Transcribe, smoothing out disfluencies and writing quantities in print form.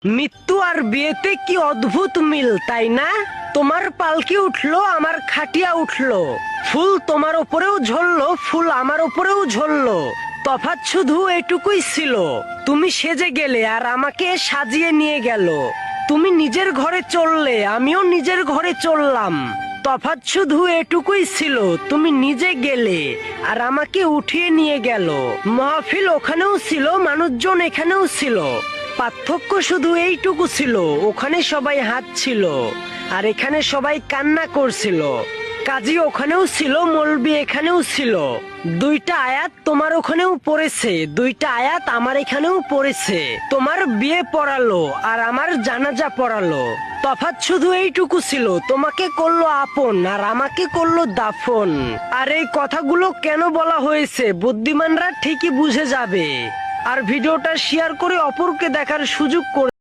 মৃত্যু আর বিয়েতে কি অদ্ভুত মিল, তাই না? তোমার পালকি উঠলো, আমার খাটিয়া উঠলো, ফুল তোমার উপরেও ঝরলো, ফুল আমার উপরেও ঝরলো। তফাৎ শুধু এটুকুই ছিল, তুমি সেজে গেলে আর আমাকে সাজিয়ে নিয়ে গেল। তুমি নিজের ঘরে চললে, আমিও নিজের ঘরে চললাম। তফাৎ শুধু এটুকুই ছিল, তুমি নিজে গেলে আর আমাকে উঠিয়ে নিয়ে গেল। মাহফিল ওখানেও ছিল, মানুষজন এখানেও ছিল। পার্থক্য শুধু এইটুকু ছিল, ওখানে সবাই হাঁটছিল আর এখানে সবাই কান্না করছিল। কাজী ওখানেও ছিল, মৌলবি এখানেও ছিল। দুইটা আয়াত তোমার ওখানেও পড়েছে, দুইটা আয়াত আমার এখানেও পড়েছে। তোমার বিয়ে পড়ালো আর আমার জানাজা পড়ালো। তফাৎ শুধু এইটুকু ছিল, তোমাকে করলো আপন আর আমাকে করলো দাফন। আর এই কথাগুলো কেন বলা হয়েছে বুদ্ধিমানরা ঠিকই বুঝে যাবে। আর ভিডিওটা শেয়ার করে অপরকে দেখার সুযোগ করে